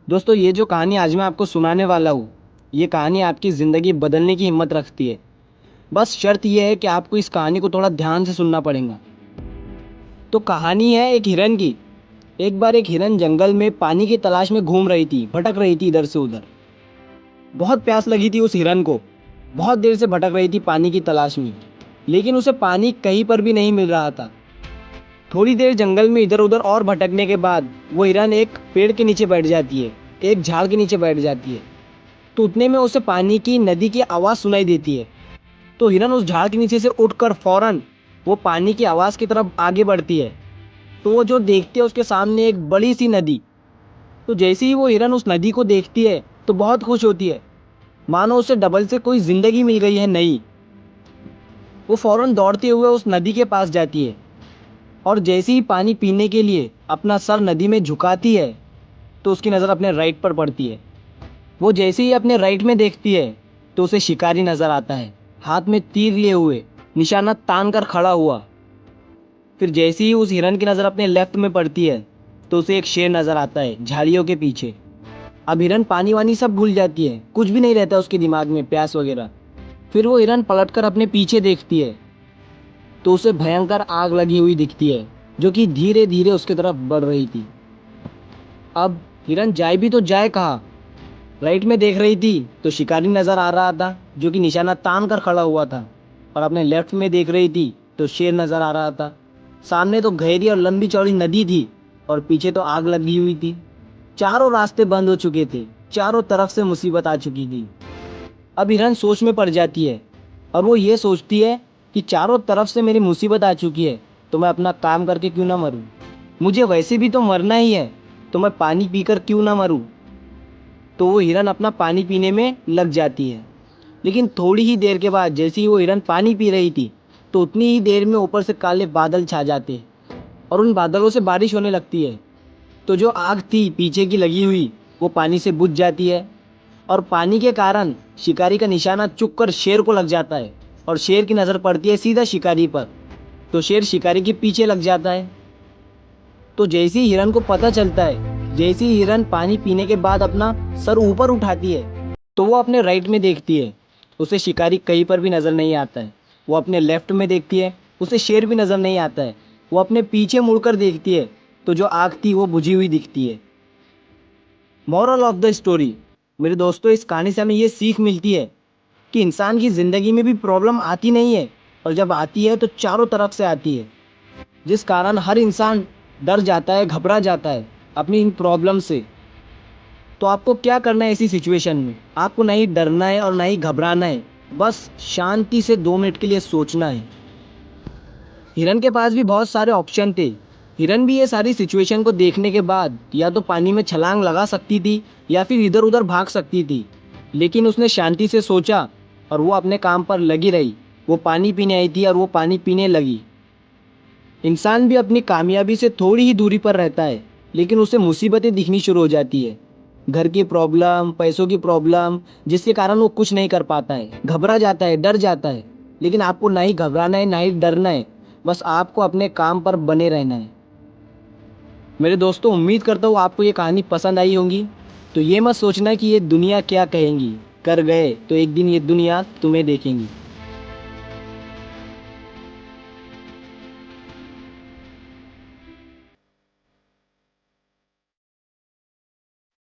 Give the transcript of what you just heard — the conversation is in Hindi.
दोस्तों, ये जो कहानी आज मैं आपको सुनाने वाला हूँ, ये कहानी आपकी ज़िंदगी बदलने की हिम्मत रखती है। बस शर्त ये है कि आपको इस कहानी को थोड़ा ध्यान से सुनना पड़ेगा। तो कहानी है एक हिरन की। एक बार एक हिरन जंगल में पानी की तलाश में घूम रही थी, भटक रही थी इधर से उधर। बहुत प्यास लगी थी उस हिरन को। बहुत देर से भटक रही थी पानी की तलाश में, लेकिन उसे पानी कहीं पर भी नहीं मिल रहा था। थोड़ी देर जंगल में इधर उधर और भटकने के बाद वो हिरन एक पेड़ के नीचे बैठ जाती है, एक झाड़ के नीचे बैठ जाती है। तो उतने में उसे पानी की नदी की आवाज़ सुनाई देती है। तो हिरन उस झाड़ के नीचे से उठकर फौरन वो पानी की आवाज़ की तरफ आगे बढ़ती है। तो वो जो देखती है उसके सामने एक बड़ी सी नदी। तो जैसे ही वो हिरन उस नदी को देखती है तो बहुत खुश होती है, मानो उसे डबल से कोई ज़िंदगी मिल गई है नई। वो फौरन दौड़ते हुए उस नदी के पास जाती है और जैसे ही पानी पीने के लिए अपना सर नदी में झुकाती है तो उसकी नज़र अपने राइट पर पड़ती है। वो जैसे ही अपने राइट में देखती है तो उसे शिकारी नज़र आता है, हाथ में तीर लिए हुए, निशाना तान कर खड़ा हुआ। फिर जैसे ही उस हिरन की नज़र अपने लेफ्ट में पड़ती है तो उसे एक शेर नज़र आता है झाड़ियों के पीछे। अब हिरन पानी वानी सब भूल जाती है, कुछ भी नहीं रहता उसके दिमाग में, प्यास वगैरह। फिर वो हिरन पलटकर अपने पीछे देखती है तो उसे भयंकर आग लगी हुई दिखती है, जो कि धीरे धीरे उसकी तरफ बढ़ रही थी। अब हिरन जाए भी तो जाए कहाँ। राइट में देख रही थी तो शिकारी नज़र आ रहा था, जो कि निशाना तान कर खड़ा हुआ था। और अपने लेफ्ट में देख रही थी तो शेर नज़र आ रहा था। सामने तो गहरी और लंबी चौड़ी नदी थी और पीछे तो आग लगी हुई थी। चारों रास्ते बंद हो चुके थे, चारों तरफ से मुसीबत आ चुकी थी। अब हिरन सोच में पड़ जाती है और वो ये सोचती है कि चारों तरफ से मेरी मुसीबत आ चुकी है, तो मैं अपना काम करके क्यों ना मरूं। मुझे वैसे भी तो मरना ही है, तो मैं पानी पीकर क्यों ना मरूं। तो वो हिरन अपना पानी पीने में लग जाती है। लेकिन थोड़ी ही देर के बाद जैसे ही वो हिरन पानी पी रही थी तो उतनी ही देर में ऊपर से काले बादल छा जाते हैं और उन बादलों से बारिश होने लगती है। तो जो आग थी पीछे की लगी हुई वो पानी से बुझ जाती है और पानी के कारण शिकारी का निशाना चुक कर शेर को लग जाता है और शेर की नज़र पड़ती है सीधा शिकारी पर। तो शेर शिकारी के पीछे लग जाता है। तो जैसे ही हिरन को पता चलता है, जैसे ही हिरन पानी पीने के बाद अपना सर ऊपर उठाती है तो वो अपने राइट में देखती है, उसे शिकारी कहीं पर भी नज़र नहीं आता है। वो अपने लेफ्ट में देखती है, उसे शेर भी नज़र नहीं आता है। वो अपने पीछे मुड़कर देखती है तो जो आग थी वो बुझी हुई दिखती है। मॉरल ऑफ द स्टोरी, मेरे दोस्तों, इस कहानी से हमें ये सीख मिलती है कि इंसान की ज़िंदगी में भी प्रॉब्लम आती नहीं है, और जब आती है तो चारों तरफ से आती है, जिस कारण हर इंसान डर जाता है, घबरा जाता है अपनी इन प्रॉब्लम से। तो आपको क्या करना है ऐसी सिचुएशन में? आपको नहीं डरना है और ना ही घबराना है, बस शांति से 2 मिनट के लिए सोचना है। हिरन के पास भी बहुत सारे ऑप्शन थे। हिरन भी ये सारी सिचुएशन को देखने के बाद या तो पानी में छलांग लगा सकती थी या फिर इधर उधर भाग सकती थी, लेकिन उसने शांति से सोचा और वो अपने काम पर लगी रही। वो पानी पीने आई थी और वो पानी पीने लगी। इंसान भी अपनी कामयाबी से थोड़ी ही दूरी पर रहता है, लेकिन उसे मुसीबतें दिखनी शुरू हो जाती है। घर की प्रॉब्लम, पैसों की प्रॉब्लम, जिसके कारण वो कुछ नहीं कर पाता है, घबरा जाता है, डर जाता है। लेकिन आपको ना ही घबराना है ना ही डरना है, बस आपको अपने काम पर बने रहना है। मेरे दोस्तों, उम्मीद करता हूँ आपको ये कहानी पसंद आई होगी। तो ये मत सोचना कि ये दुनिया क्या कहेंगी, कर गए तो एक दिन ये दुनिया तुम्हें देखेंगी।